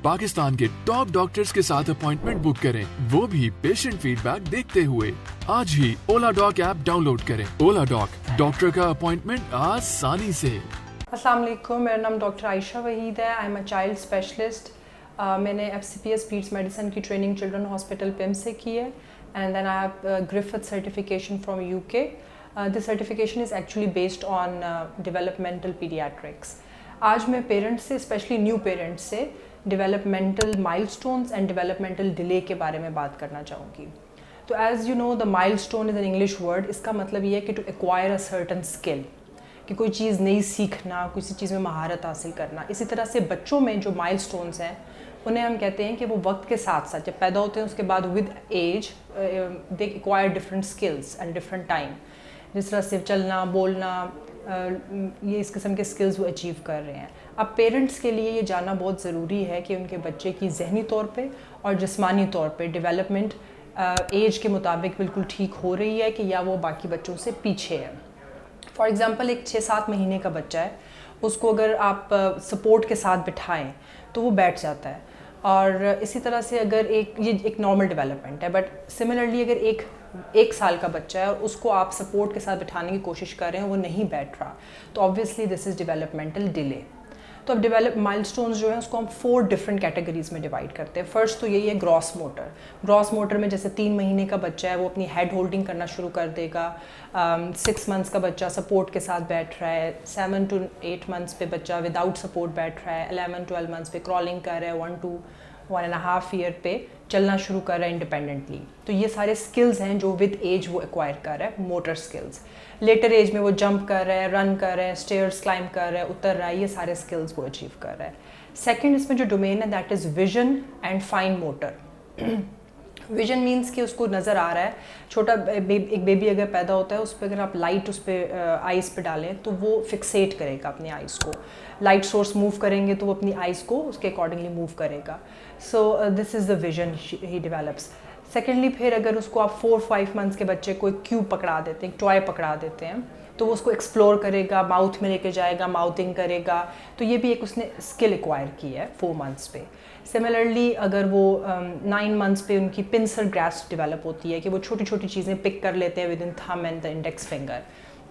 पाकिस्तान के top doctors के साथ अपॉइंटमेंट बुक करें, वो भी पेशेंट फीडबैक देखते हुए। आज ही ओला डॉक ऐप डाउनलोड करें। ओला डॉक, डॉक्टर का अपॉइंटमेंट आसानी से। अस्सलाम वालेकुम, मेरा नाम डॉक्टर आयशा वहीद है। I am a child specialist. मैंने FCPS पीड्स मेडिसिन की ट्रेनिंग चिल्ड्रन हॉस्पिटल पिम से की है and then I have Griffith certification from UK. This certification is actually based on developmental paediatrics. आज मैं पेरेंट्स से, स्पेशली न्यू पेरेंट्स से, developmental milestones and developmental delay के बारे में बात करना चाहूँगी। तो as you know, the milestone is an English word. इसका मतलब ये है कि to acquire a certain skill, कि कोई चीज़ नई सीखना, किसी चीज़ में महारत हासिल करना। इसी तरह से बच्चों में जो माइलस्टोन्स हैं उन्हें हम कहते हैं कि वो वक्त के साथ साथ जब पैदा होते हैं उसके बाद with age they acquire different skills at different time. जिस तरह से चलना, बोलना, ये इस किस्म के स्किल्स वो अचीव कर रहे हैं। अब पेरेंट्स के लिए ये जानना बहुत ज़रूरी है कि उनके बच्चे की जहनी तौर पे और जिस्मानी तौर पे डेवलपमेंट एज के मुताबिक बिल्कुल ठीक हो रही है कि या वो बाकी बच्चों से पीछे है। फॉर एग्ज़ाम्पल, एक 6-7 महीने का बच्चा है, उसको अगर आप सपोर्ट के साथ बिठाएं तो वो बैठ जाता है। और इसी तरह से अगर ये एक नॉर्मल डेवलपमेंट है, बट सिमिलरली अगर एक साल का बच्चा है और उसको आप सपोर्ट के साथ बिठाने की कोशिश कर रहे हैं, वो नहीं बैठ रहा, तो obviously this is developmental delay. तो अब डेवलप माइलस्टोन्स जो है उसको हम 4 डिफरेंट कैटेगरीज में डिवाइड करते हैं। फर्स्ट तो यही है ग्रॉस मोटर। ग्रॉस मोटर में जैसे 3 महीने का बच्चा है वो अपनी हेड होल्डिंग करना शुरू कर देगा। 6 मंथ्स का बच्चा सपोर्ट के साथ बैठ रहा है। 7 to 8 मंथ्स पे बच्चा विदाउट सपोर्ट बैठ रहा है। 11-12 मंथ्स पे क्रॉलिंग कर रहा है। 1 to 1.5 ईयर पे चलना शुरू कर रहा है इंडिपेंडेंटली। तो ये सारे स्किल्स हैं जो विद एज वो एक्वायर कर रहा है, मोटर स्किल्स। लेटर एज में वो जंप कर रहा है, रन कर रहा है, स्टेयर्स क्लाइंब कर रहा है, उतर रहा है, ये सारे स्किल्स वो अचीव कर रहा है। सेकंड, इसमें जो डोमेन है that is vision and fine motor. Vision means कि उसको नज़र आ रहा है। छोटा एक बेबी अगर पैदा होता है, उस पर अगर आप लाइट उस पर आइज़ पे डालें तो वो फिक्सेट करेगा अपनी आइज़ को। लाइट सोर्स मूव करेंगे तो वो अपनी आइज़ को उसके अकॉर्डिंगली मूव करेगा। So this is the vision he develops. Secondly, फिर अगर उसको आप 4-5 मंथ्स के बच्चे को एक क्यूब पकड़ा देते हैं, एक टॉय पकड़ा देते हैं, तो वो उसको एक्सप्लोर करेगा, माउथ में लेके जाएगा, माउथिंग करेगा। तो ये भी एक उसने स्किल एक्वायर की है 4 मंथ्स पे। सिमिलरली अगर वो 9 मंथ्स पे उनकी पिंसर ग्रास्प डेवलप होती है कि वो छोटी छोटी चीज़ें पिक कर लेते हैं with in thumb and the index finger,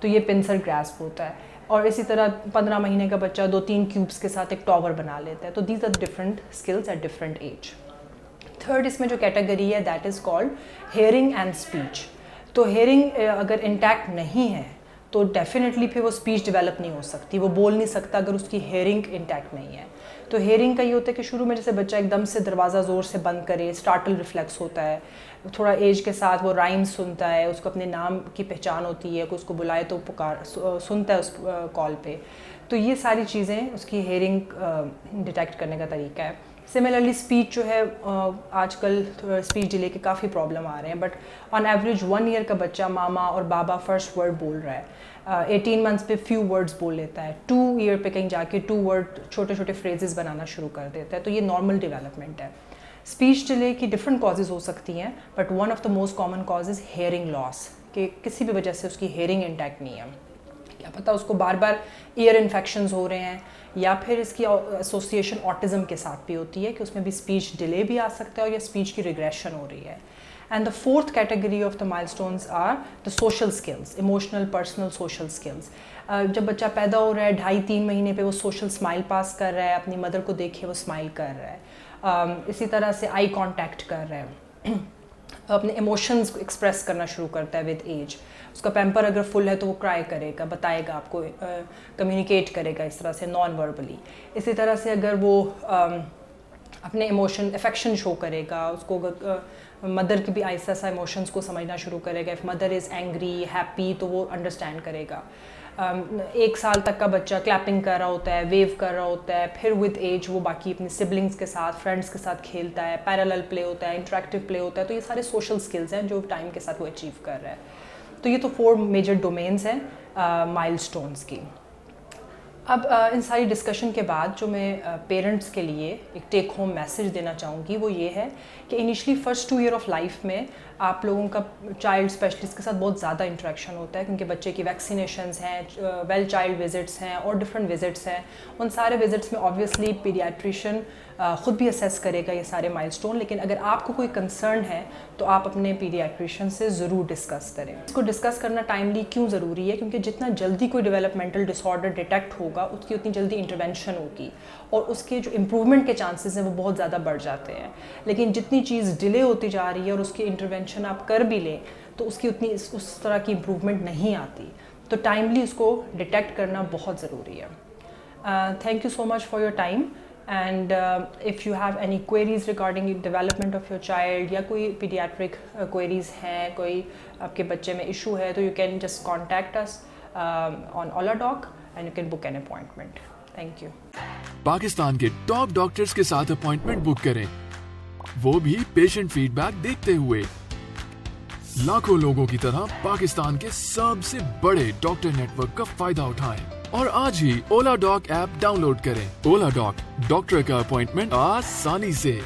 तो ये पिंसर ग्रास्प होता है। और इसी तरह 15 महीने का बच्चा 2-3 क्यूब्स के साथ एक टॉवर बना लेता है। तो these are different skills at different age. Third, इसमें जो कैटेगरी है that is called hearing and speech. तो हेयरिंग अगर इंटैक्ट नहीं है तो डेफिनेटली फिर वो स्पीच डेवलप नहीं हो सकती, वो बोल नहीं सकता अगर उसकी हेयरिंग इंटैक्ट नहीं है। तो हेयरिंग का ये होता है कि शुरू में जैसे बच्चा एकदम से दरवाज़ा ज़ोर से बंद करे, स्टार्टल रिफ्लेक्स होता है। थोड़ा एज के साथ वो राइम्स सुनता है, उसको अपने नाम की पहचान होती है, कोई उसको बुलाए तो पुकार सुनता है उस कॉल पे। तो ये सारी चीज़ें उसकी हेयरिंग डिटेक्ट करने का तरीका है। सिमिलरली स्पीच जो है, आजकल स्पीच डिले के काफ़ी प्रॉब्लम आ रहे हैं, बट ऑन एवरेज 1 ईयर का बच्चा मामा और बाबा फर्स्ट वर्ड बोल रहा है। 18 मंथ्स पे फ्यू वर्ड्स बोल लेता है। 2 ईयर पे कहीं जाके 2 वर्ड छोटे छोटे फ्रेजेस बनाना शुरू कर देता है। तो ये नॉर्मल डेवलपमेंट है। स्पीच डिले की डिफरेंट कॉजेज़ हो सकती हैं, but one of the most common cause is hearing loss, कि किसी भी वजह से उसकी हेयरिंग इंटैक्ट नहीं है। क्या पता उसको बार बार ईयर इन्फेक्शंस हो रहे हैं, या फिर इसकी एसोसिएशन ऑटिज़म के साथ भी होती है कि उसमें भी स्पीच डिले भी आ सकता है और या स्पीच की रिग्रेशन हो रही है। And the fourth category of the milestones are the social skills, emotional, personal, social skills. जब बच्चा पैदा हो रहा है 2.5-3 महीने पे वो सोशल स्माइल पास कर रहा है, अपनी मदर को देखे वो स्माइल कर रहा है। इसी तरह से आई कॉन्टैक्ट कर रहा है, अपने इमोशंस को एक्सप्रेस करना शुरू करता है विद एज। उसका पैम्पर अगर फुल है तो वो क्राई करेगा, बताएगा आपको, कम्युनिकेट करेगा इस तरह से नॉन वर्बली। इसी तरह से अगर वो अपने इमोशन अफेक्शन शो करेगा, उसको मदर की भी ऐसा ऐसा इमोशंस को समझना शुरू करेगा। If mother is angry, happy, तो वो अंडरस्टैंड करेगा। 1 साल तक का बच्चा क्लैपिंग कर रहा होता है, वेव कर रहा होता है, फिर विद एज वो बाकी अपने सिबलिंग्स के साथ, फ्रेंड्स के साथ खेलता है, पैरेलल प्ले होता है, इंटरेक्टिव प्ले होता है। तो ये सारे सोशल स्किल्स हैं जो टाइम के साथ वो अचीव कर रहा है। तो ये तो 4 मेजर डोमेन्स हैं माइलस्टोन्स की। अब इन सारी डिस्कशन के बाद जो मैं पेरेंट्स के लिए एक टेक होम मैसेज देना चाहूँगी वो ये है कि initially first 2 year of life में आप लोगों का चाइल्ड स्पेशलिस्ट के साथ बहुत ज़्यादा इंटरेक्शन होता है, क्योंकि बच्चे की वैक्सीनेशंस हैं, वेल चाइल्ड विजिट्स हैं और डिफरेंट विजिट्स हैं। उन सारे विजिट्स में ऑब्वियसली पीडियाट्रिशियन ख़ुद भी असेस करेगा ये सारे माइलस्टोन। लेकिन अगर आपको कोई कंसर्न है तो आप अपने पीडियाट्रिशियन से ज़रूर डिस्कस करें। इसको डिस्कस करना टाइमली क्यों ज़रूरी है? क्योंकि जितना जल्दी कोई डेवलपमेंटल डिसऑर्डर डिटेक्ट होगा उसकी उतनी जल्दी इंटरवेंशन होगी और उसके जो इम्प्रूवमेंट के चांसेस हैं वो बहुत ज़्यादा बढ़ जाते हैं। लेकिन जितनी चीज़ डिले होती जा रही है और उसकी इंटरवेंशन आप कर भी लें तो उसकी उतनी उस तरह की इम्प्रूवमेंट नहीं आती। तो टाइमली उसको डिटेक्ट करना बहुत ज़रूरी है। Thank you so much for your time and if you have any queries regarding development of your child या कोई पीडियाट्रिक क्वेरीज हैं, कोई आपके बच्चे में इशू है, तो you can just contact us on OlaDoc and you can book an appointment. Thank you. Pakistan के टॉप डॉक्टर्स के साथ अपॉइंटमेंट बुक करें, वो भी पेशेंट फीडबैक देखते हुए। लाखों लोगों की तरह पाकिस्तान के सबसे बड़े डॉक्टर नेटवर्क का फायदा उठाएं और आज ही OlaDoc ऐप डाउनलोड करें। OlaDoc, डॉक्टर का अपॉइंटमेंट आसानी से।